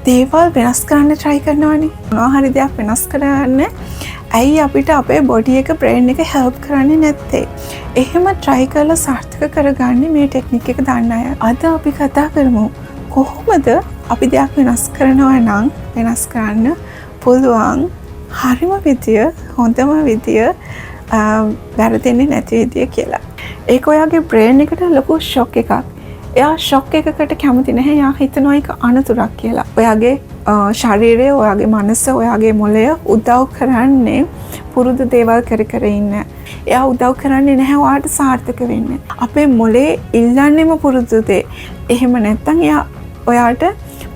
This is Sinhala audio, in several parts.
දේවල් වෙනස් කරන්න try කරනවානේ. මොනවා හරි දෙයක් වෙනස් කරන්න ඇයි අපිට අපේ බොඩි එක බ්‍රේන් එක help කරන්නේ නැත්තේ? එහෙම try කරලා සාර්ථක කරගන්නේ මේ ටෙක්නික් එක දන්න අය. අද අපි කතා කරමු කොහොමද අපි දෙයක් වෙනස් කරනවා නම් වෙනස් කරන්න පුළුවන් හරිම විදිය, හොඳම විදිය, වැරදෙන්නේ නැති විදිය කියලා. ඒක ඔයාගේ බ්‍රේන් එකට ලොකු ෂොක් එකක්. එයා ෂොක් එකකට කැමති නැහැ. එයා හිතනවා ඒක අනතුරක් කියලා. ඔයාගේ ශරීරය, ඔයාගේ මනස, ඔයාගේ මොළය උදව් කරන්නේ පුරුදු දේවල් කර කර ඉන්න. එයා උදව් කරන්නේ නැහැ ඔයාට සාර්ථක වෙන්න. අපේ මොළේ ඉල්ලන්නේම පුරුදු දේ. එහෙම නැත්නම් එයා ඔයාට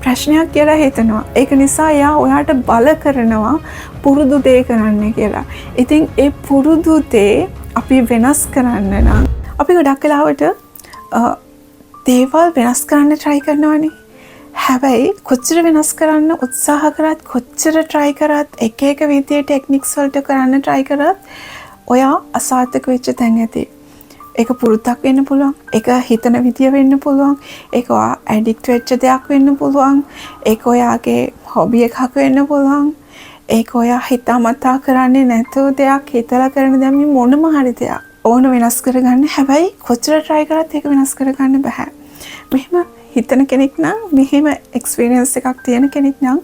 ප්‍රශ්නයක් කියලා හිතනවා. ඒක නිසා එයා ඔයාට බල කරනවා පුරුදු දේ කරන්න කියලා. ඉතින් ඒ පුරුදු දේ අපි වෙනස් කරන්න නම් අපි ගොඩක් වෙලාවට දේවල් වෙනස් කරන්න try කරනවානේ. හැබැයි කොච්චර වෙනස් කරන්න උත්සාහ කරත්, කොච්චර try කරත්, එක එක විදිහේ ටෙක්නික්ස් වලට කරන්න try කරත් ඔයා අසාර්ථක වෙච්ච තැන් ඇති. ඒක පුරුද්දක් වෙන්න පුළුවන්. ඒක හිතන විදිය වෙන්න පුළුවන්. ඒක ඔයා ඇඩික්ට් වෙච්ච දෙයක් වෙන්න පුළුවන්. ඒක ඔයාගේ හොබි එකක් වෙන්න පුළුවන්. ඒක ඔයා හිතාමතා කරන්නේ නැතුව දෙයක්, හිතලා කරන දෙයක්, මොනම හරි දෙයක් ඕන වෙනස් කරගන්න. හැබැයි කොච්චර try කරත් ඒක වෙනස් කරගන්න බෑ. මෙහෙම හිතන කෙනෙක් නම්, මෙහෙම එක්ස්පීරියන්ස් එකක් තියෙන කෙනෙක් නම්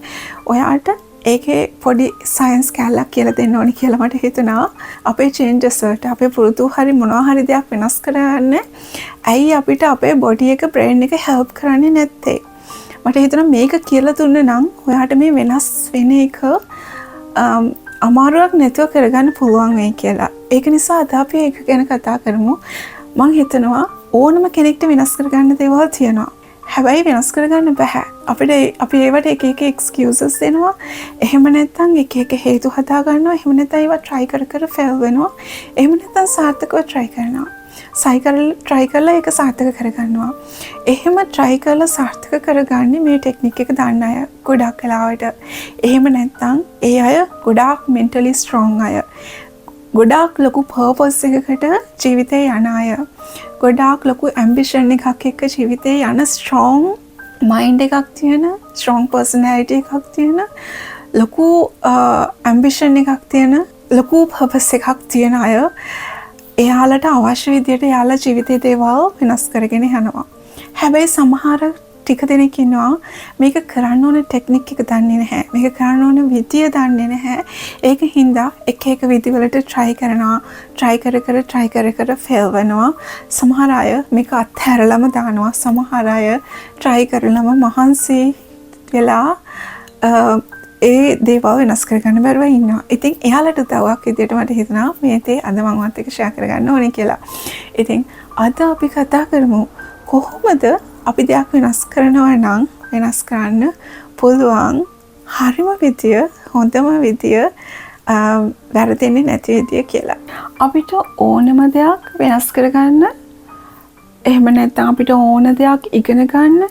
ඔයාට ඒකේ පොඩි සයන්ස් කැලක් කියලා දෙන්න ඕනි කියලා මට හිතුණා. අපේ චේන්ජස් වලට, අපේ පුරුදු හරි මොනවා හරි දෙයක් වෙනස් කරගන්න ඇයි අපිට අපේ බොඩි එක, බ්‍රේන් එක හෙල්ප් කරන්නේ නැත්තේ? මට හිතුණා මේක කියලා දුන්න නම් ඔයාට මේ වෙනස් වෙන එක අමාරුවක් නැතුව කරගන්න පුළුවන් වෙයි කියලා. ඒක නිසා අද අපි ඒක ගැන කතා කරමු. මං හිතනවා ඕනම කෙනෙක්ට වෙනස් කරගන්න දේවල් තියෙනවා. හැබැයි වෙනස් කරගන්න බෑ. අපි ඒවට එක එක excuses දෙනවා. එහෙම නැත්නම් එක එක හේතු හදා ගන්නවා. එහෙම නැත්නම් ඒවා try කර කර fail වෙනවා. එහෙම නැත්නම් සාර්ථකව try කරනවා. try කරලා ඒක සාර්ථක කරගන්නවා. එහෙම try කරලා සාර්ථක කරගන්නේ මේ ටෙක්නික් එක දන්න අය ගොඩක් වෙලාවට. එහෙම නැත්නම් ඒ අය ගොඩාක් mentally strong අය. ගොඩාක් ලොකු purpose එකකට ජීවිතේ යන අය. ගොඩාක් ලොකු ambition එකක් එක්ක ජීවිතේ යන strong mind එකක් තියෙන, strong personality එකක් තියෙන, ලොකු ambition එකක් තියෙන, ලොකු purpose එකක් තියෙන අය එයාලට අවශ්‍ය විදියට එයාලා ජීවිතේ දේවල් වෙනස් කරගෙන යනවා. හැබැයි සමහර ටික දෙනෙක් ඉන්නවා මේක කරන්න ඕන ටෙක්නික් එක දන්නේ නැහැ. මේක කරන්න ඕන විදිය දන්නේ නැහැ. ඒක හින්දා එක එක විදිවලට try කරනවා. try කර fail වෙනවා. සමහර අය මේක අත්හැරලම දානවා. සමහර අය try කරලම මහන්සි වෙලා ඒ දේවල් වෙනස් කරගන්න බැරුව ඉන්නවා. ඉතින් එයාලට උදව්වක් විදියට මට හිතුණා මේ දේ අද මම ඔයත් එක්ක share කරගන්න ඕනේ කියලා. ඉතින් අද අපි කතා කරමු කොහොමද අපි දෙයක් වෙනස් කරනවා නම් වෙනස් කරන්න පුළුවන් හරිම විදිය, හොඳම විදිය, වැරදෙන්නේ නැති විදිය කියලා. අපිට ඕනම දෙයක් වෙනස් කරගන්න, එහෙම නැත්නම් අපිට ඕන දෙයක් ඉගෙන ගන්න,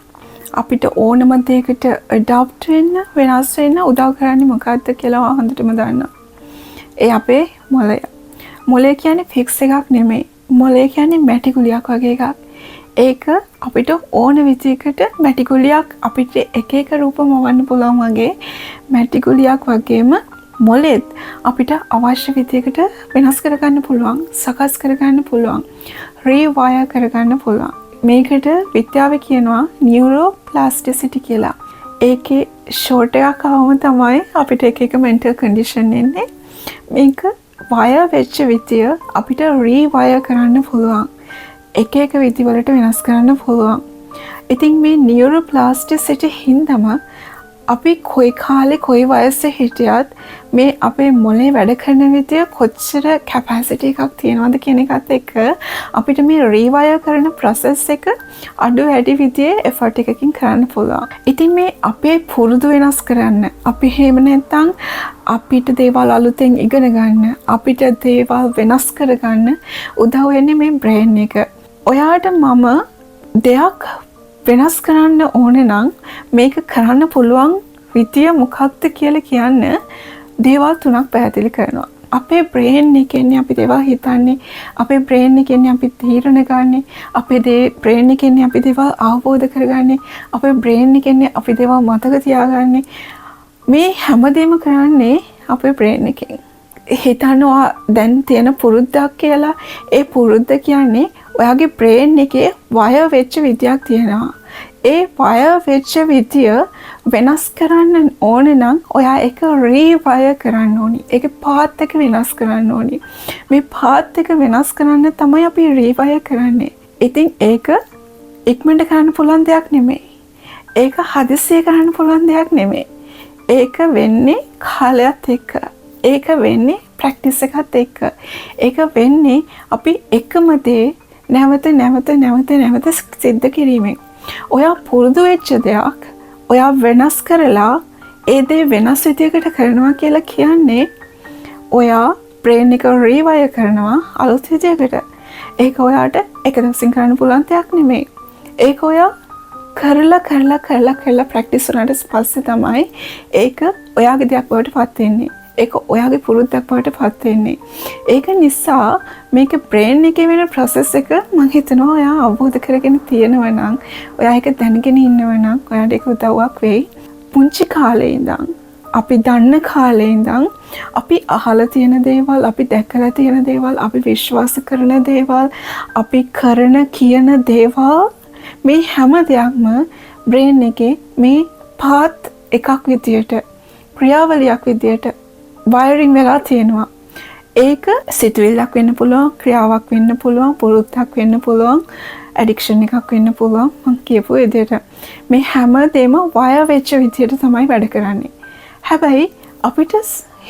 අපිට ඕනම දෙයකට adapt වෙන්න, වෙනස් වෙන්න උදව් කරන්නේ මොකක්ද කියලා හොඳටම දන්නවා. ඒ අපේ මොළය. මොළය කියන්නේ ෆික්ස් එකක් නෙමෙයි. මොළය කියන්නේ මැටි ගුලියක් වගේ එකක්. ඒක අපිට ඕන විදිහකට මැටි ගුලියක් අපිට එක එක රූප මවන්න පුළුවන් වගේ මැටි ගුලියක් වගේම මොළෙත් අපිට අවශ්‍ය විදිහකට වෙනස් කරගන්න පුළුවන්, සකස් කරගන්න පුළුවන්, rewire කරගන්න පුළුවන්. මේකට විද්‍යාවේ කියනවා neuroplasticity කියලා. ඒකේ short එකක් අවම තමයි අපිට එක එක mental condition එන්නේ. මේක wire වෙච්ච විදිය අපිට rewire කරන්න පුළුවන්. එක එක විදිවලට වෙනස් කරන්න පුළුවන්. ඉතින් මේ neuroplasticity හින්දාම අපි කොයි කාලේ කොයි වයසේ හිටියත් මේ අපේ මොළේ වැඩ කරන විදිය කොච්චර capacity එකක් තියෙනවද කියන එකත් එක්ක අපිට මේ rewire කරන process එක අඩු වැඩි විදිහේ effort එකකින් කරන්න පුළුවන්. ඉතින් මේ අපේ පුරුදු වෙනස් කරන්න, අපි එහෙම නැත්නම් අපිට දේවල් අලුතෙන් ඉගෙන ගන්න, අපිට දේවල් වෙනස් කරගන්න උදව් වෙන්නේ මේ brain එක. ඔයාට මම දෙයක් වෙනස් කරන්න ඕනේ නම් මේක කරන්න පුළුවන් විදිය මොකක්ද කියලා කියන්න දේවල් තුනක් පැහැදිලි කරනවා. අපේ බ්‍රේන් එකෙන්නේ අපි දේවල් හිතන්නේ. අපේ බ්‍රේන් එකෙන්නේ අපි තීරණ ගන්නෙ. අපේ බ්‍රේන් එකෙන්නේ අපි දේවල් අවබෝධ කරගන්නේ. අපේ බ්‍රේන් එකෙන්නේ අපි දේවල් මතක තියාගන්නේ. මේ හැමදේම කරන්නේ අපේ බ්‍රේන් එකෙන්. හිතනවා දැන් තියෙන පුරුද්දක් කියලා. ඒ පුරුද්ද කියන්නේ ඔයාගේ බ්‍රේන් එකේ වයර් වෙච්ච විදියක් තියෙනවා. ඒ වයර් වෙච්ච විදිය වෙනස් කරන්න ඕනේ නම් ඔයා ඒක රීවයර් කරන්න ඕනි. ඒකේ පාත් එක වෙනස් කරන්න ඕනි. මේ පාත් එක වෙනස් කරන්න තමයි අපි රීවයර් කරන්නේ. ඉතින් ඒක ඉක්මනට කරන්න පුළුවන් දෙයක් නෙමෙයි. ඒක හදිස්සියේ කරන්න පුළුවන් දෙයක් නෙමෙයි. ඒක වෙන්නේ කාලයත් එක්ක. ඒක වෙන්නේ ප්‍රැක්ටිස් එකත් එක්ක. ඒක වෙන්නේ අපි එකම දේ නැවත සිද්ධ කිරීමෙන්. ඔයා පුරුදු වෙච්ච දෙයක් ඔයා වෙනස් කරලා ඒ දේ වෙනස් විදියකට කරනවා කියලා කියන්නේ ඔයා බ්‍රේන් එක රීවයර් කරනවා අලුත් විදියකට. ඒක ඔයාට එක දවසින් කරන්න පුළුවන් දෙයක් නෙමෙයි. ඒක ඔයා කරලා ප්‍රැක්ටිස් වුණාට පස්සේ තමයි ඒක ඔයාගේ දෙයක් බවට පත් වෙන්නේ. ඒක ඔයාගේ පුරුද්දක් බවට පත් වෙන්නේ. ඒක නිසා මේක බ්‍රේන් එකේ වෙන process එක මම හිතනවා ඔයා අවබෝධ කරගෙන තියෙනවා නම් ඔයා ඒක දැනගෙන ඉන්නවා නම් ඔයාට ඒක උදව්වක් වෙයි. පුංචි කාලේ ඉඳන් අපි දන්න කාලේ ඉඳන් අපි අහලා තියෙන දේවල්, අපි දැකලා තියෙන දේවල්, අපි විශ්වාස කරන දේවල්, අපි කරන කියන දේවල් මේ හැම දෙයක්ම බ්‍රේන් එකේ මේ පාත් එකක් විදියට ක්‍රියාවලියක් විදියට වයරින් වෙලා තියෙනවා. ඒක සිතුවිල්ලක් වෙන්න පුළුවන්, ක්‍රියාවක් වෙන්න පුළුවන්, පුරුද්දක් වෙන්න පුළුවන්, ඇඩික්ෂන් එකක් වෙන්න පුළුවන්. මම කියපු විදියට මේ හැම දෙම වයර් වෙච්ච විදියට තමයි වැඩ කරන්නේ. හැබැයි අපිට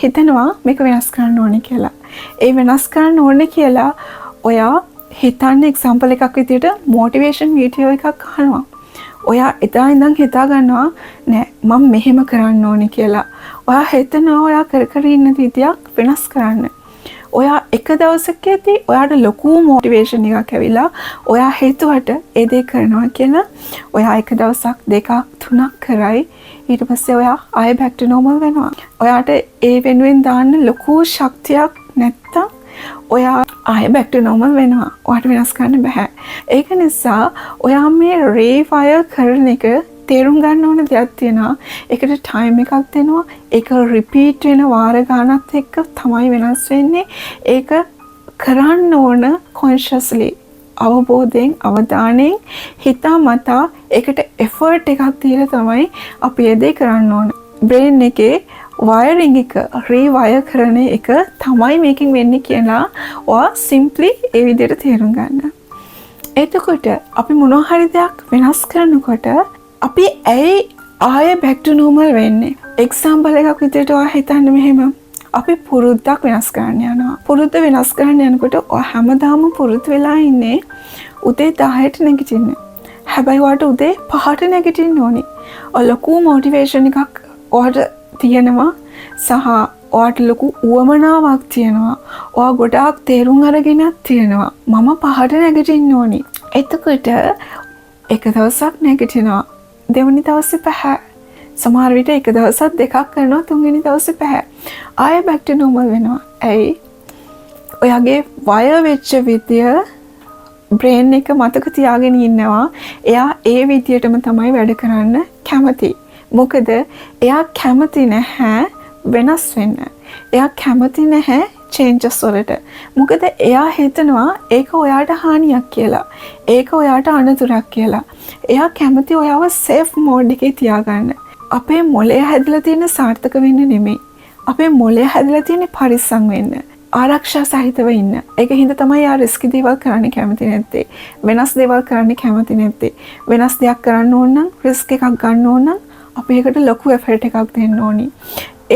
හිතනවා මේක වෙනස් කරන්න ඕනේ කියලා. ඒ වෙනස් කරන්න ඕනේ කියලා ඔයා හිතන්න එක්සැම්පල් එකක් විදියට මොටිවේෂන් වීඩියෝ එකක් අහනවා. ඔයා එදා ඉඳන් හිතා ගන්නවා නෑ මම මෙහෙම කරන්න ඕනේ කියලා. ඔයා හිතනවා ඔයා කර ඉන්න විදියක් වෙනස් කරන්න. ඔයා එක දවසකදී ඔයාට ලොකු මොටිවේෂන් එකක් ඇවිලා ඔයා හිතුවට ඒ දේ කරනවා කියලා ඔයා එක දවසක් දෙකක් තුනක් කරයි. ඊට පස්සේ ඔයා ආයෙ back to normal වෙනවා. ඔයාට ඒ වෙනුවෙන් දාන්න ලොකු ශක්තියක් නැත්තම් ඔයා ආයෙ back to normal වෙනවා. ඔයාට වෙනස් කරන්න බෑ. ඒක නිසා ඔයා මේ රීවයර් කරන එක තේරුම් ගන්න ඕන දෙයක් තියෙනවා. ඒකට ටයිම් එකක් දෙනවා. ඒක රිපීට් වෙන වාර ගණනත් එක්ක තමයි වෙනස් වෙන්නේ. ඒක කරන්න ඕන කොන්ෂස්ලි අවබෝධයෙන් අවධානයෙන් හිතාමතා ඒකට එෆර්ට් එකක් දීලා තමයි අපි ඒ දේ කරන්න ඕන. බ්‍රේන් එකේ වයරින් එක රීවයර් කරන එක තමයි මේකෙන් වෙන්නේ කියලා ඔයා සිම්ප්ලි ඒ විදිහට තේරුම් ගන්න. එතකොට අපි මොනවා හරි දෙයක් වෙනස් කරනකොට අපි ඇයි ආයෙ back to normal වෙන්නේ? එක්සැම්පල් එකක් විදිහට ඔයා හිතන්න මෙහෙම. අපි පුරුද්දක් වෙනස් කරන්න යනවා. පුරුද්ද වෙනස් කරන්න යනකොට ඔයා හැමදාම පුරුදු වෙලා ඉන්නේ උදේ 10ට නැගිටින්න. හැබැයි ඔයාට උදේ 5ට නැගිටින්න ඕනේ. ඔය ලොකු මොටිවේෂන් එකක් ඔයාට තියෙනවා සහ ඔයාට ලොකු උවමනාවක් තියෙනවා. ඔයා ගොඩාක් තේරුම් අරගෙනක් තියෙනවා. මම 5ට නැගිටින්න ඕනේ. එතකොට එක දවසක් නැගිටිනවා. දෙවෙනි දවසේ 5. සමහර විට එක දවසක් දෙකක් කරනවා. තුන්වෙනි දවසේ 5. ආයෙ back to normal වෙනවා. ඇයි? ඔයාගේ වයර් වෙච්ච විදිය බ්‍රේන් එක මතක තියාගෙන ඉන්නවා. එයා ඒ විදියටම තමයි වැඩ කරන්න කැමති. මොකද එයා කැමති නැහැ වෙනස් වෙන්න. එයා කැමති නැහැ changes වලට. මොකද එයා හිතනවා ඒක ඔයාට හානියක් කියලා. ඒක ඔයාට අනතුරක් කියලා. එයා කැමති ඔයාව safe mode එකේ තියාගන්න. අපේ මොළය හැදලා තියෙන සාර්ථක වෙන්න නෙමෙයි. අපේ මොළය හැදලා තියෙන පරිස්සම් වෙන්න. ආරක්ෂා සහිතව ඉන්න. ඒක හින්දා තමයි යා රිස්කි දේවල් කරන්න කැමති නැත්තේ. වෙනස් දේවල් කරන්න කැමති නැත්තේ. වෙනස් දෙයක් කරන්න ඕන නම් රිස්ක් එකක් ගන්න ඕන නම් අපි ඒකට ලොකු එෆර්ට් එකක් දෙන්න ඕනි.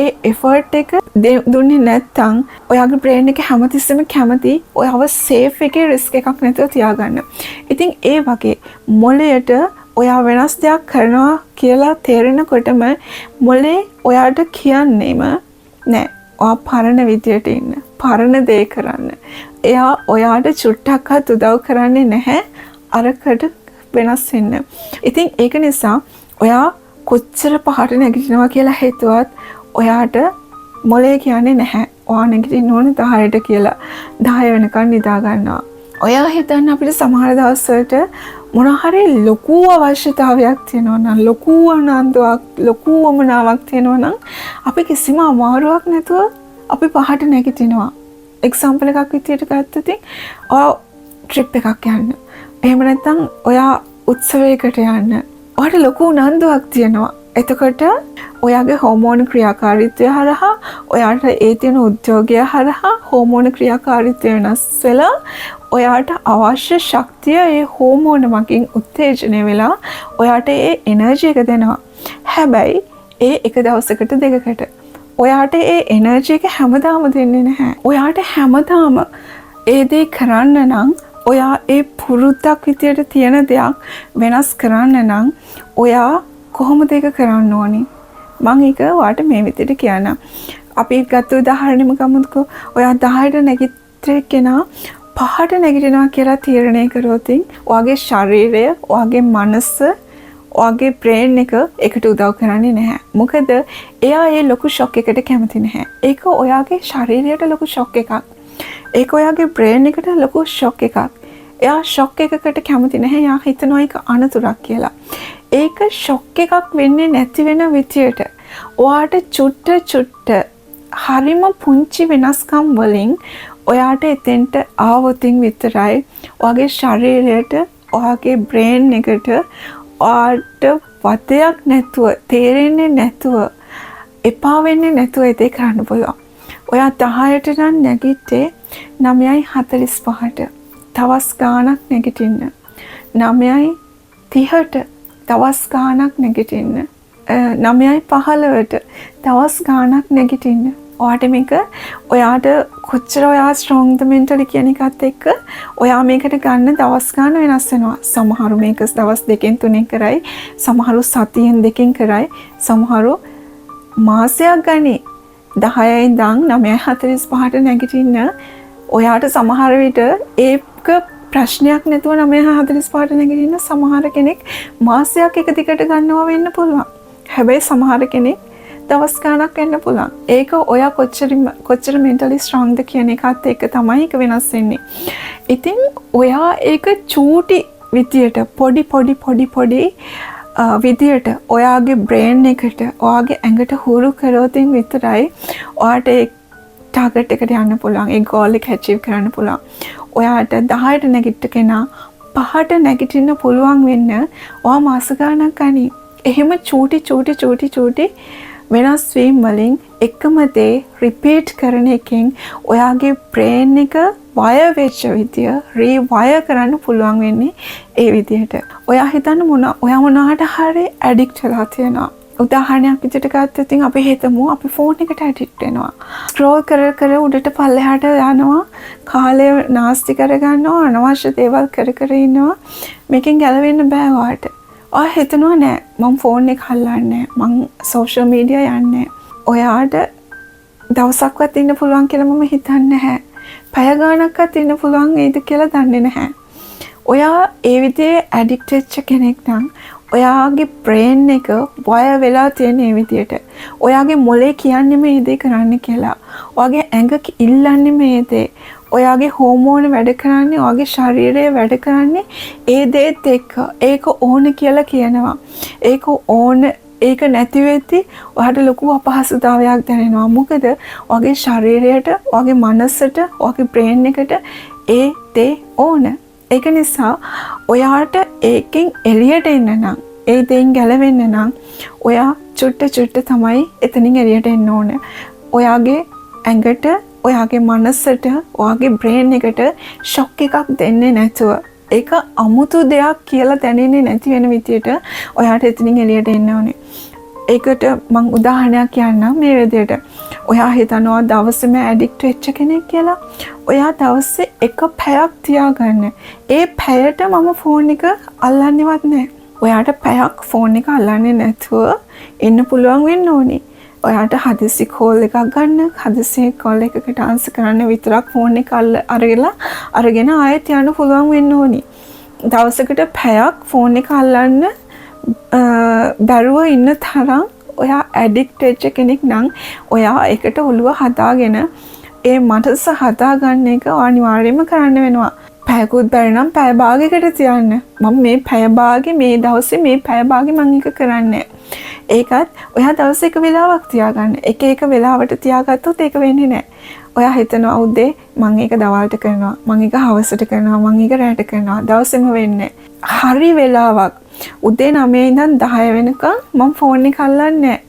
ඒ එෆර්ට් එක දුන්නේ නැත්නම් ඔයාගේ බ්‍රේන් එක හැමතිස්සෙම කැමති ඔයාව සේෆ් එකේ රිස්ක් එකක් නැතුව තියාගන්න. ඉතින් ඒ වගේ මොළයට ඔයා වෙනස් දෙයක් කරනවා කියලා තේරෙනකොටම මොළේ ඔයාට කියන්නේම නෑ ඔයා පරණ විදියට ඉන්න. පරණ දේ කරන්න. එයා ඔයාට චුට්ටක්වත් උදව් කරන්නේ නැහැ අරකට වෙනස් වෙන්න. ඉතින් ඒක නිසා ඔයා කොච්චර පහට නැගිටිනවා කියලා හිතුවත් ඔයාට මොලේ කියන්නේ නැහැ ඔයා නැගිටින්න ඕනේ 10ට කියලා 10 වෙනකන් නිදා ගන්නවා. ඔයා හිතන්න අපිට සමහර දවස්වලට මොන හරි ලොකු අවශ්‍යතාවයක් තියෙනවා නම් ලොකු ආනන්දයක් ලොකු වමනාවක් තියෙනවා නම් අපි කිසිම අමාරුවක් නැතුව අපි 5ට නැගිටිනවා. එක්සැම්පල් එකක් විදියට ගත්තොත් ඔයා ට්‍රිප් එකක් යන්න. එහෙම නැත්නම් ඔයා උත්සවයකට යන්න. ඔයාට ලොකු උනන්දුවක් තියෙනවා. එතකොට ඔයාගේ හෝමෝන ක්‍රියාකාරීත්වය හරහා ඔයාට ඒ තියෙන උද්‍යෝගය හරහා හෝමෝන ක්‍රියාකාරීත්වය වෙනස් වෙලා ඔයාට අවශ්‍ය ශක්තිය ඒ හෝමෝන මගින් උත්තේජනය වෙලා ඔයාට ඒ එනර්ජි එක දෙනවා. හැබැයි ඒ එක දවසකට දෙකකට ඔයාට ඒ එනර්ජි එක හැමදාම දෙන්නේ නැහැ. ඔයාට හැමදාම ඒ දේ කරන්න නම් ඔයා ඒ පුරුද්දක් විදියට තියෙන දෙයක් වෙනස් කරන්න නම් ඔයා කොහොමද ඒක කරන්න ඕනි? මම ඒක ඔයාට මේ විදිහට කියන්නම්. අපි ගත්ත උදාහරණෙම ගමුකෝ. ඔයා 10ට නැගිටින කෙනා 5ට නැගිටිනවා කියලා තීරණය කරොත් ඔයාගේ ශරීරය, ඔයාගේ මනස, ඔයාගේ බ්‍රේන් එක එකට උදව් කරන්නේ නැහැ. මොකද එයා ඒ ලොකු ෂොක් එකකට කැමති නැහැ. ඒක ඔයාගේ ශරීරයට ලොකු ෂොක් එකක්. ඒක ඔයාගේ බ්‍රේන් එකට ලොකු ෂොක් එකක්. එයා ෂොක් එකකට කැමති නැහැ. එයා හිතනවා ඒක අනතුරක් කියලා. ඒක ෂොක් එකක් වෙන්නේ නැති වෙන විදියට ඔයාට චුට්ට හරිම පුංචි වෙනස්කම් වලින් ඔයාට එතෙන්ට ආවොතින් විතරයි ඔයාගේ ශරීරයට ඔයාගේ බ්‍රේන් එකට ඔයාට වතයක් නැතුව තේරෙන්නේ නැතුව එපා වෙන්නේ නැතුව ඒක කරන්න පුළුවන්. ඔයා 10ට නම් නැගිට්ටේ 9:45ට තවස් ගාණක් නැගිටින්න. 9:30ට දවස් ගාණක් නැගිටින්න. 9:15ට දවස් ගාණක් නැගිටින්න. ඔයාට මේක ඔයාට කොච්චර ඔයා ස්ට්‍රෝංග්ද මෙන්ටලි කියන එකත් එක්ක ඔයා මේකට ගන්න දවස් ගාණ වෙනස් වෙනවා. සමහරු මේක දවස් 2කින් 3කින් කරයි, සමහරු සතියෙන් 2කින් කරයි, සමහරු මාසයක් ගනි. 10 ඉඳන් 9:45ට නැගිටින්න ඔයාට සමහර විට ඒක ප්‍රශ්නයක් නැතුව 9:45ට නැගිටින්න සමහර කෙනෙක් මාසයක් එක දිගට ගන්නවා වෙන්න පුළුවන්. හැබැයි සමහර කෙනෙක් දවස් ගාණක් වෙන්න පුළුවන්. ඒක ඔයා කොච්චර mentally strong ද කියන එකත් එක්ක තමයි ඒක වෙනස් වෙන්නේ. ඉතින් ඔයා ඒක චූටි විදියට පොඩි විදියට ඔයාගේ බ්‍රේන් එකට ඔයාගේ ඇඟට හුරු කරොත් විතරයි ඔයාට ඒ ටාගට් එකට යන්න පුළුවන්. ඒ ගෝල් එක achieve කරන්න පුළුවන්. ඔයාට 10ට නැගිට කෙනා 5ට නැගිටින්න පුළුවන් වෙන්න ඔයා මාස ගාණක් ගනි. එහෙම චූටි වෙනස් වීම වලින් එකම දේ රිපීට් කරන එකෙන් ඔයාගේ බ්‍රේන් එක වයර් වෙච්ච විදිය රීවයර් කරන්න පුළුවන් වෙන්නේ ඒ විදිහට. ඔයා හිතන්න ඔයා මොනවාට හරි ඇඩික්ට් වෙලා තියෙනවා. උදාහරණයක් විදිහට ගත්තොත් අපි හිතමු අපි ෆෝන් එකට ඇඩික්ට් වෙනවා. ස්ක්‍රෝල් කර උඩට පල්ලෙහාට යනවා. කාලය නාස්ති කරගන්නවා. අනවශ්‍ය දේවල් කර ඉන්නවා. මේකෙන් ගැලවෙන්න බෑ ඔයාට. ඔයා හිතනවා නෑ මම ෆෝන් එක හල්ලන්නේ නෑ. මම සෝෂල් මීඩියා යන්නේ නෑ. ඔයාට දවසක්වත් ඉන්න පුළුවන් කියලා මම හිතන්නේ නැහැ. පැය ගාණක්වත් ඉන්න පුළුවන් වේද කියලා දන්නේ නැහැ. ඔයා ඒ විදිහේ ඇඩික්ට් වෙච්ච කෙනෙක් නම් ඔයාගේ බ්‍රේන් එක වයර් වෙලා තියෙන මේ විදියට. ඔයාගේ මොලේ කියන්නේ මේ දේ කරන්න කියලා. ඔයාගේ ඇඟ ඉල්ලන්නේ මේ දේ. ඔයාගේ හෝමෝන වැඩ කරන්නේ, ඔයාගේ ශරීරය වැඩ කරන්නේ ඒ දේත් එක්ක. ඒක ඕන කියලා කියනවා. ඒක ඕන ඒක නැති වෙද්දි ඔයාට ලොකු අපහසුතාවයක් දැනෙනවා. මොකද ඔයාගේ ශරීරයට, ඔයාගේ මනසට, ඔයාගේ බ්‍රේන් එකට ඒ දේ ඕන. ඒක නිසා ඔයාට ඒකෙන් එළියට එන්න නම්, ඒ දෙයින් ගැලවෙන්න නම් ඔයා චුට්ට තමයි එතනින් එළියට එන්න ඕන. ඔයාගේ ඇඟට, ඔයාගේ මනසට, ඔයාගේ බ්‍රේන් එකට ෂොක් එකක් දෙන්නේ නැතුව, ඒක අමුතු දෙයක් කියලා දැනෙන්නේ නැති වෙන විදියට ඔයාට එතනින් එළියට එන්න ඕනේ. ඒකට මම උදාහරණයක් කියන්නම් මේ විදියට. ඔයා හිතනවා දවසේම ඇඩික්ට් වෙච්ච කෙනෙක් කියලා. ඔයා දවසේ එක පැයක් තියාගන්න. ඒ පැයට මම ෆෝන් එක අල්ලන්නේවත් නැහැ. ඔයාට පැයක් ෆෝන් එක අල්ලන්නේ නැතුව ඉන්න පුළුවන් වෙන්න ඕනේ. ඔයාට හදිසි කෝල් එකක් ගන්න, හදිසි කෝල් එකකට ආන්සර් කරන්න විතරක් ෆෝන් එක අරගෙන ආයෙත් යන්න පුළුවන් වෙන්න ඕනේ. දවසකට පැයක් ෆෝන් එක අල්ලන්න බැරුව ඉන්න තරම් ඔයා ඇඩික්ට් වෙච්ච කෙනෙක් නම් ඔයා එකට ඔළුව හදාගෙන ඒ මනස හදාගන්න එක අනිවාර්යයෙන්ම කරන්න වෙනවා. පැයකුත් බැරි නම් පැය භාගයකට තියන්න. මම මේ පැය භාගෙ මේ දවසේ මේ පැය භාගෙ මම එක කරන්නේ. ඒකත් ඔයා දවසේ එක වෙලාවක් තියාගන්න. එක වෙලාවට තියාගත්තොත් ඒක වෙන්නේ නැහැ. ඔයා හිතනවා උදේ මම ඒක දවල්ට කරනවා, මම ඒක හවසට කරනවා, මම ඒක රැට කරනවා. දවසෙම වෙන්නේ හරි වෙලාවක්. උදේ 9 ඉඳන් 10 වෙනකම් මම ෆෝන් එක අල්ලන්නේ නැහැ.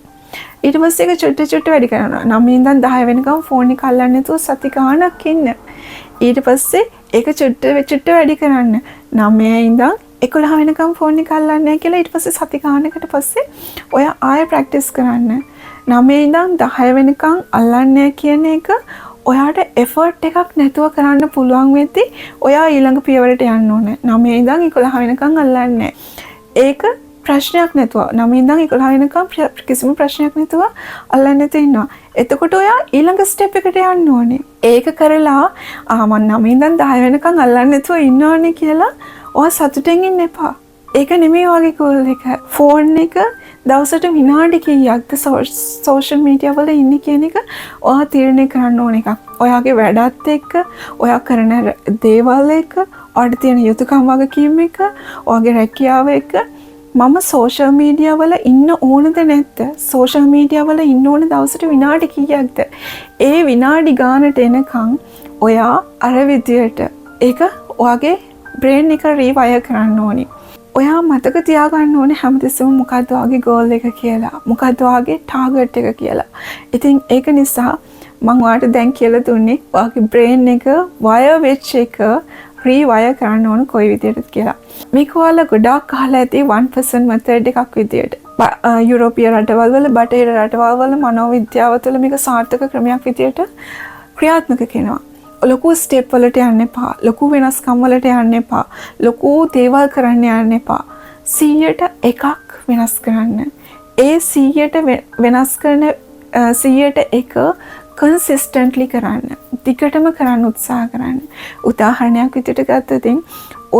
ඊට පස්සේ ඒක චුට්ට වැඩි කරනවා. 9 ඉඳන් 10 වෙනකම් ෆෝන් එක අල්ලන්නේ නැතුව සති ගාණක් ඉන්න. ඊට පස්සේ ඒක චුට්ට වැඩි කරන්න. 9 ඉඳන් 11 වෙනකම් ෆෝන් එක අල්ලන්නේ නැහැ කියලා ඊට පස්සේ සති ගාණකට පස්සේ ඔයා ආයෙ ප්‍රැක්ටිස් කරන්න. 9 ඉඳන් 10 වෙනකම් අල්ලන්නේ කියන එක ඔයාට එෆර්ට් එකක් නැතුව කරන්න පුළුවන් වෙද්දි ඔයා ඊළඟ පියවරට යන්න ඕනේ. 9 ඉඳන් 11 වෙනකම් අල්ලන්නේ. ඒක ප්‍රශ්නයක් නැතුව 9 ඉඳන් 11 වෙනකම් කිසිම ප්‍රශ්නයක් නැතුව අල්ලන්නේ නැතුව ඉන්නවා. එතකොට ඔයා ඊළඟ ස්ටෙප් එකට යන්න ඕනේ. ඒක කරලා මම 9 ඉඳන් 10 වෙනකම් අල්ලන්නේ නැතුව ඉන්නවනේ කියලා ඔයා සතුටෙන් ඉන්න එපා. ඒක නෙමෙයි ඔයාගේ ගෝල් එක. ෆෝන් එක දවසට විනාඩි කීයක්ද සෝෂල් මීඩියා වල ඉන්නේ කියන එක ඔයා තීරණය කරන්න ඕන එකක්. ඔයාගේ වැඩත් එක්ක, ඔයා කරන දේවල් එක්ක, ඔයාට තියෙන යුතුයකම් වගකීම් එක්ක, ඔයාගේ රැකියාව එක්ක මම සෝෂල් මීඩියා වල ඉන්න ඕනද නැද්ද? සෝෂල් මීඩියා වල ඉන්න ඕන දවසට විනාඩි කීයක්ද? ඒ විනාඩි ගානට එනකන් ඔයා අර විදියට ඒක ඔයාගේ බ්‍රේන් එක රීවයර් කරන්න ඕනි. ඔයා මතක තියාගන්න ඕනේ හැමතිස්සෙම මොකද්ද ඔයාගේ ගෝල් එක කියලා. මොකද්ද ඔයාගේ ටාගට් එක කියලා. ඉතින් ඒක නිසා මම ඔයාලට දැන් කියලා දුන්නේ ඔයාගේ බ්‍රේන් එක වයර් වෙච්ච එක රීවයර් කරන්න ඕන කොයි විදියටද කියලා. මේක ඔයාලා ගොඩාක් අහලා ඇති 1% මෙතඩ් එකක් විදියට. යුරෝපීය රටවල් වල, බටහිර රටවල් වල මනෝවිද්‍යාව තුළ මේක සාර්ථක ක්‍රමයක් විදියට ක්‍රියාත්මක කරනවා. ලොකු ස්ටෙප් වලට යන්න එපා. ලොකු වෙනස්කම් වලට යන්න එපා. ලොකු දේවල් කරන්න යන්න එපා. 100ට එකක් වෙනස් කරන්න. ඒ 100ට වෙනස් කරන 100ට එක කන්සිස්ටන්ට්ලි කරන්න. දිගටම කරන්න උත්සාහ කරන්න. උදාහරණයක් විදිහට ගත්තොත්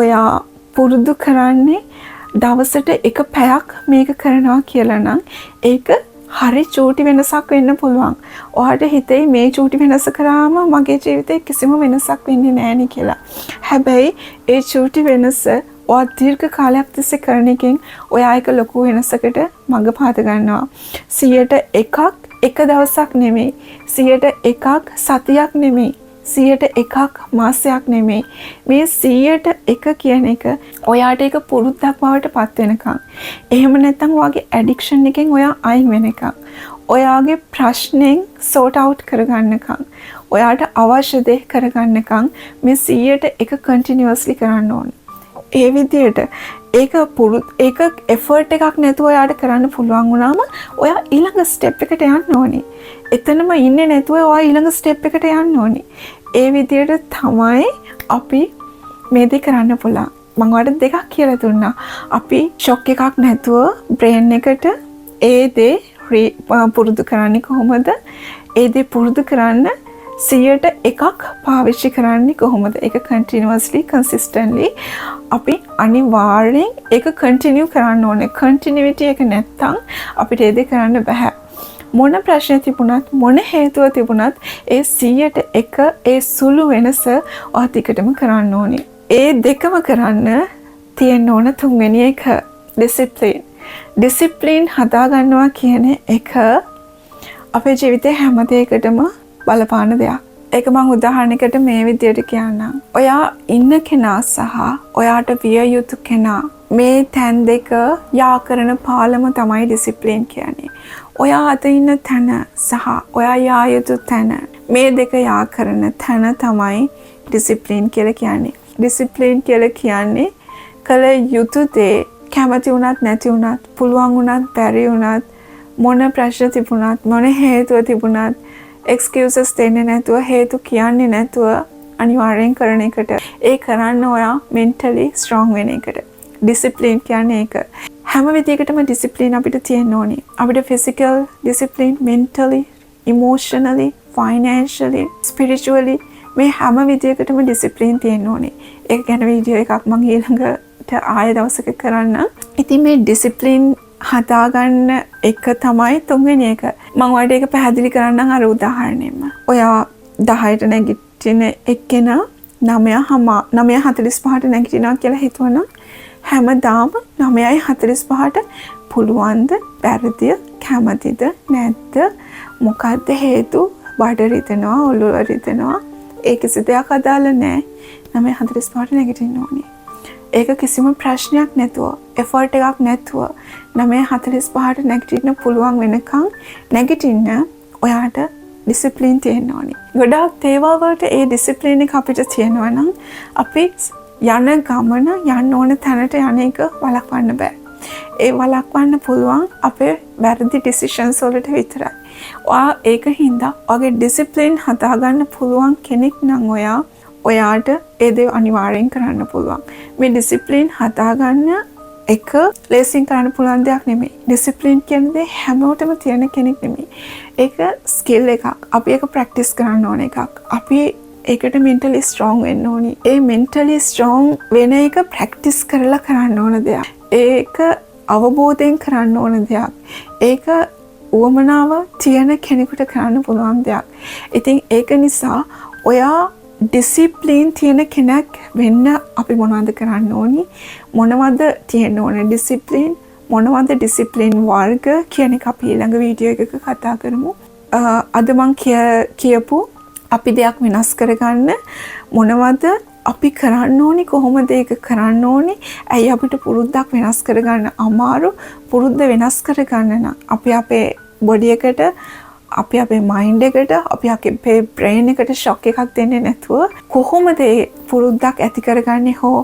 ඔයා පුරුදු කරන්නේ දවසට එක පැයක් මේක කරනවා කියලා නම් ඒක හරි චූටි වෙනසක් වෙන්න පුළුවන්. ඔයාට හිතෙයි මේ චූටි වෙනස කරාම මගේ ජීවිතේ කිසිම වෙනසක් වෙන්නේ නැහැ නේ කියලා. හැබැයි ඒ චූටි වෙනස ඔයා දීර්ඝ කාලයක් තිස්සේ කරන එකෙන් ඔයා එක ලොකු වෙනසකට මඟ පාද ගන්නවා. 100ට එකක් එක දවසක් නෙමෙයි. 100ට එකක් සතියක් නෙමෙයි. 100ට එකක් මාසයක් නෙමෙයි. මේ 100ට එක කියන එක ඔයාට ඒක පුරුද්දක් බවට පත් වෙනකම්. එහෙම නැත්නම් ඔයාගේ ඇඩික්ෂන් එකෙන් ඔයා අයින් වෙනකම්. ඔයාගේ ප්‍රශ්නෙන් සෝට් අවුට් කරගන්නකම්. ඔයාට අවශ්‍ය දේ කරගන්නකම් මේ 100ට එක කන්ටිනියස්ලි කරන්න ඕනේ. ඒ විදිහට ඒක එෆර්ට් එකක් නැතුව ඔයාට කරන්න පුළුවන් වුණාම ඔයා ඊළඟ ස්ටෙප් එකට යන්න ඕනේ. එතනම ඉන්නේ නැතුව ඔයා ඊළඟ ස්ටෙප් එකට යන්න ඕනේ. ඒ විදිහට තමයි අපි මේ දේ කරන්න පුළුවන්. මම ඔයාලට දෙකක් කියලා දුන්නා. අපි ෂොක් එකක් නැතුව බ්‍රේන් එකට ඒ දේ පුරුදු කරන්නේ කොහොමද? ඒ දේ පුරුදු කරන්න 100ට එකක් පාවිච්චි කරන්නේ කොහොමද? ඒක continuously consistently අපි අනිවාර්යෙන් ඒක continue කරන්න ඕනේ. continuity එක නැත්තම් අපිට ඒ දේ කරන්න බෑ. මොන ප්‍රශ්න තිබුණත් මොන හේතුව තිබුණත් ඒ 100ට එක ඒ සුළු වෙනස ඔහොතිකටම කරන්න ඕනේ. ඒ දෙකම කරන්න තියෙන්න ඕන තුන්වෙනි එක discipline. discipline හදා ගන්නවා කියන එක අපේ ජීවිතේ හැම දෙයකටම බලපාන දෙයක්. ඒක මම උදාහරණයකට මේ විදියට කියන්නම්. ඔයා ඉන්න කෙනා සහ ඔයාට විය යුතු කෙනා මේ තැන් දෙක යා කරන පාලම තමයි ඩිසිප්ලින් කියන්නේ. ඔයා අද ඉන්න තැන සහ ඔයා යා යුතු තැන මේ දෙක යා කරන තැන තමයි ඩිසිප්ලින් කියලා කියන්නේ. ඩිසිප්ලින් කියලා කියන්නේ කල යුතු දේ කැමති වුණත් නැති වුණත් පුළුවන් වුණත් බැරි වුණත් මොන ප්‍රශ්න තිබුණත් මොන හේතුව තිබුණත් excuses දෙන්නේ නැතුව හේතු කියන්නේ නැතුව අනිවාර්යෙන් කරන එකට. ඒ කරන්න ඔයා mentally strong වෙන එකට. discipline කියන්නේ ඒක. හැම විදියකටම discipline අපිට තියෙන්න ඕනේ. අපිට physical discipline, mentally, emotionally, financially, spiritually මේ හැම විදියකටම discipline තියෙන්න ඕනේ. ඒක ගැන වීඩියෝ එකක් මම ඊළඟට ආයෙ දවසක කරන්න. ඉතින් මේ discipline හදාගන්න එක තමයි තුන්වෙනි එක. මම ඔයාලට ඒක පැහැදිලි කරන්නම් අර උදාහරණයෙන්ම. ඔයා 10ට නැගිටින එක්කෙනා 9:45ට නැගිටිනවා කියලා හිතුවනම් හැමදාම 9:45ට පුළුවන්ද, බැරිද, කැමතිද නැද්ද, මොකද්ද හේතු, බඩ රිදෙනවා, ඔළුව රිදෙනවා, ඒ කිසි දෙයක් අදාළ නැහැ. 9:45ට නැගිටින්න ඕනේ. ඒක කිසිම ප්‍රශ්නයක් නැතුව, එෆර්ට් එකක් නැතුව 9:45ට නැගිටින්න පුළුවන් වෙනකන් නැගිටින්න ඔයාට ඩිසිප්ලින් තියෙන්න ඕනේ. ගොඩාක් දේවල් වලට ඒ ඩිසිප්ලින් එක අපිට තියෙනවා නම් අපි යන ගමන යන්න ඕන තැනට යන එක වළක්වන්න බෑ. ඒ වළක්වන්න පුළුවන් අපේ වැරදි ඩිසිෂන්ස් වලට විතරයි. ඔයා ඒක හින්දා ඔයාගේ ඩිසිප්ලින් හදාගන්න පුළුවන් කෙනෙක් නම් ඔයාට ඒ දේ අනිවාර්යෙන් කරන්න පුළුවන්. මේ ඩිසිප්ලින් හදාගන්න එක ලේසියෙන් කරන්න පුළුවන් දෙයක් නෙමෙයි. ඩිසිප්ලින් කියන්නේ හැමෝටම තියෙන කෙනෙක් නෙමෙයි. ඒක ස්කිල් එකක්. අපි ඒක ප්‍රැක්ටිස් කරන්න ඕන එකක්. අපි ඒකට මෙන්ටලි ස්ට්‍රෝං වෙන්න ඕනි. ඒ මෙන්ටලි ස්ට්‍රෝං වෙන එක ප්‍රැක්ටිස් කරලා කරන්න ඕන දෙයක්. ඒක අවබෝධයෙන් කරන්න ඕන දෙයක්. ඒක උවමනාව තියෙන කෙනෙකුට කරන්න පුළුවන් දෙයක්. ඉතින් ඒක නිසා ඔයා ඩිසිප්ලින් තියෙන කෙනෙක් වෙන්න අපි මොනවද කරන්න ඕනි? මොනවද තියෙන්න ඕන ඩිසිප්ලින්? මොනවද ඩිසිප්ලින් වර්ග කියන එක අපි ඊළඟ වීඩියෝ එකක කතා කරමු. අද මම කියපු අපි දෙයක් වෙනස් කරගන්න මොනවද අපි කරන්න ඕනි, කොහොමද ඒක කරන්න ඕනි, ඇයි අපිට පුරුද්දක් වෙනස් කරගන්න අමාරු, පුරුද්ද වෙනස් කරගන්න නම් අපි අපේ බොඩි එකට, අපි අපේ මයින්ඩ් එකට, අපි අපේ බ්‍රේන් එකට ෂොක් එකක් දෙන්නේ නැතුව කොහොමද ඒ පුරුද්දක් ඇති කරගන්නේ හෝ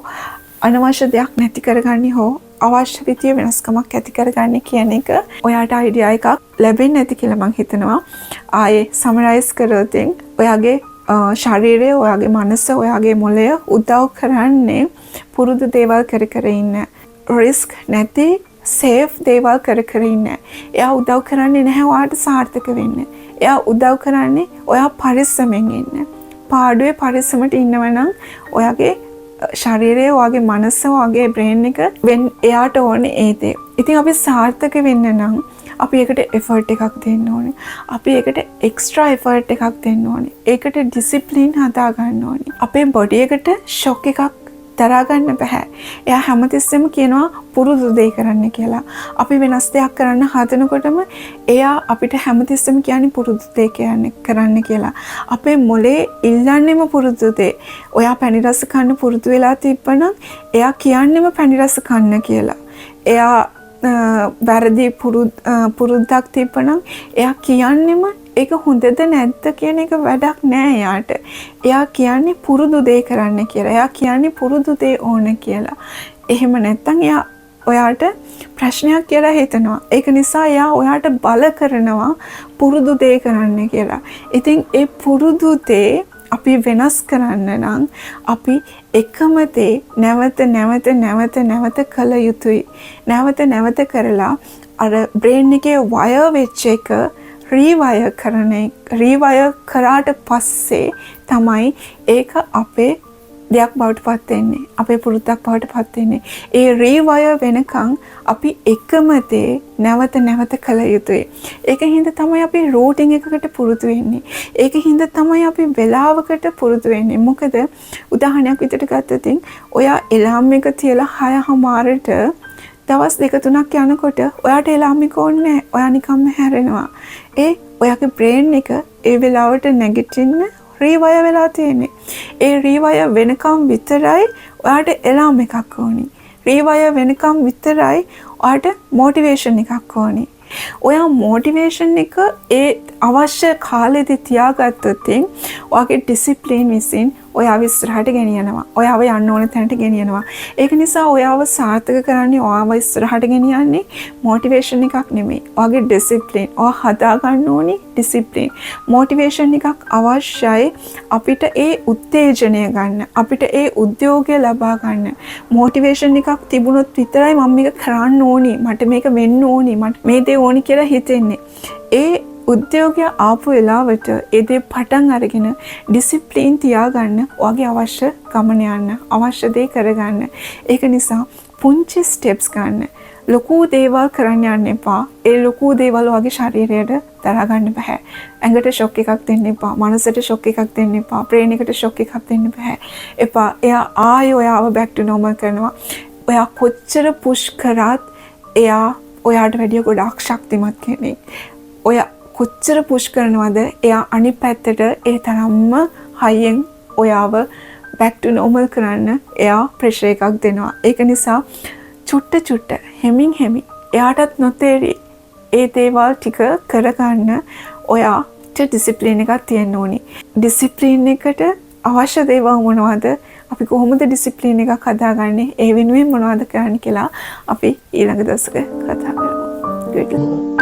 අනවශ්‍ය දෙයක් නැති කරගන්නේ හෝ අවශ්‍ය විදිය වෙනස්කමක් ඇති කරගන්නේ කියන එක ඔයාට අයිඩියා එකක් ලැබෙන්නේ නැති කියලා මම හිතනවා. ආයේ සමරයිස් කරොත් ඔයාගේ ශරීරය, ඔයාගේ මනස, ඔයාගේ මොළය උදව් කරන්නේ පුරුදු දේවල් කර කර ඉන්න. රිස්ක් නැති සේෆ් දේවල් කර කර ඉන්න. එයා උදව් කරන්නේ නැහැ ඔයාට සාර්ථක වෙන්න. එයා උදව් කරන්නේ ඔයා පරිස්සමෙන් ඉන්න. පාඩුවේ පරිස්සමට ඉන්නවනම් ඔයාගේ ශරීරය, ඔයාගේ මනස, ඔයාගේ බ්‍රේන් එක එයාට ඕනේ ඒ දේ. ඉතින් අපි සාර්ථක වෙන්න නම් අපි ඒකට එෆර්ට් එකක් දෙන්න ඕනේ. අපි ඒකට එක්ස්ට්‍රා එෆර්ට් එකක් දෙන්න ඕනේ. ඒකට ඩිසිප්ලින් හදා ගන්න ඕනේ. අපේ බොඩි එකට ෂොක් එකක් දරා ගන්න බෑ. එයා හැමතිස්සෙම කියනවා පුරුදු දේ කරන්න කියලා. අපි වෙනස් දෙයක් කරන්න හදනකොටම එයා අපිට හැමතිස්සෙම කියන්නේ පුරුදු දේ කරන්න කියලා. අපේ මොලේ ඉල්ලන්නේම පුරුදු දේ. ඔයා පැණි රස කන්න පුරුදු වෙලා තිබ්බනම් එයා කියන්නේම පැණි රස කන්න කියලා. එයා වැරදි පුරුද්දක් තිබ්බනම් එයා කියන්නේම ඒක හොඳද නැද්ද කියන එක වැඩක් නෑ එයාට. එයා කියන්නේ පුරුදු දේ කරන්න කියලා. එයා කියන්නේ පුරුදු දේ ඕන කියලා. එහෙම නැත්නම් එයා ඔයාට ප්‍රශ්නයක් කියලා හිතනවා. ඒක නිසා එයා ඔයාට බල කරනවා පුරුදු දේ කරන්න කියලා. ඉතින් ඒ පුරුදු දේ අපි වෙනස් කරන්න නම් අපි එකම දේ නැවත කළ යුතුයි. නැවත කරලා අර බ්‍රේන් එකේ වයර් වෙච්ච එක රීවයර් කරාට පස්සේ තමයි ඒක අපේ දෙයක් බවට පත් වෙන්නේ. අපේ පුරුද්දක් බවට පත් වෙන්නේ. ඒ රීවයර් වෙනකන් අපි එකම දේ නැවත කළ යුතුයි. ඒකින්ද තමයි අපි රූටින් එකකට පුරුදු වෙන්නේ. ඒකින්ද තමයි අපි වෙලාවකට පුරුදු වෙන්නේ. මොකද උදාහරණයක් විදිහට ගත්තොත් ඔයා එලාම් එක තියලා 6:00ට දවස් 2-3ක් යනකොට ඔයාට එලාම් එක ඕනේ නැහැ. ඔයා නිකම්ම හැරෙනවා. ඔයාගේ බ්‍රේන් එක ඒ වෙලාවට නැගිටින්න රීවයර් වෙලා තියෙන්නේ. ඒ රීවයර් වෙනකම් විතරයි ඔයාට එලාම් එකක් ඕනේ. රීවයර් වෙනකම් විතරයි ඔයාට මොටිවේෂන් එකක් ඕනේ. ඔයා මොටිවේෂන් එක ඒ අවශ්‍ය කාලෙදි තියාගත්තොත් ඔයාගේ ඩිසිප්ලින් විසින් ඔයාව ඉස්සරහට ගෙනියනවා. ඔයාව යන්න ඕන තැනට ගෙනියනවා. ඒක නිසා ඔයාව සාර්ථක කරන්නේ ඔයාව ඉස්සරහට ගෙනියන්නේ මොටිවේෂන් එකක් නෙමෙයි. ඔයාගේ ඩිසිප්ලින්. ඔයා හදා ගන්න ඕනි ඩිසිප්ලින්. මොටිවේෂන් එකක් අවශ්‍යයි අපිට ඒ උත්තේජනය ගන්න. අපිට ඒ උද්‍යෝගය ලබා ගන්න. මොටිවේෂන් එකක් තිබුණොත් විතරයි මම මේක කරන්න ඕනි. මට මේක වෙන්න ඕනි. මට මේ දේ ඕනි කියලා හිතෙන්නේ. ඒ උද්‍යෝගය ආපු වෙලාවට ඒ දේ පටන් අරගෙන ඩිසිප්ලින් තියාගන්න ඔයාගේ අවශ්‍ය ගමන යන්න, අවශ්‍ය දේ කරගන්න. ඒක නිසා පුංචි ස්ටෙප්ස් ගන්න. ලොකු දේවල් කරන්න යන්න එපා. ඒ ලොකු දේවල් වගේ ශරීරයට දරා ගන්න බෑ. ඇඟට ෂොක් එකක් දෙන්න එපා. මනසට ෂොක් එකක් දෙන්න එපා. බ්‍රේන් එකට ෂොක් එකක් දෙන්න බෑ. එපා. එයා ආයෙ ඔයාව back to normal කරනවා. ඔයා කොච්චර පුෂ් කරත් එයා ඔයාට වැඩිය ගොඩාක් ශක්තිමත් කෙනෙක්. ඔයා කොච්චර පුෂ් කරනවද එයා අනිත් පැත්තට ඒ තරම්ම හයියෙන් ඔයාව back to normal කරන්න එයා ප්‍රෙෂර් එකක් දෙනවා. ඒක නිසා චුට්ට හෙමින් එයාටත් නොතේරි ඒ දේවල් ටික කරගන්න ඔයාට ඩිසිප්ලින් එකක් තියෙන්න ඕනි. ඩිසිප්ලින් එකට අවශ්‍ය දේවල් මොනවද? අපි කොහොමද ඩිසිප්ලින් එකක් හදාගන්නේ? ඒ වෙනුවෙන් මොනවද කරන්න කියලා අපි ඊළඟ දවසක කතා කරමු. Good.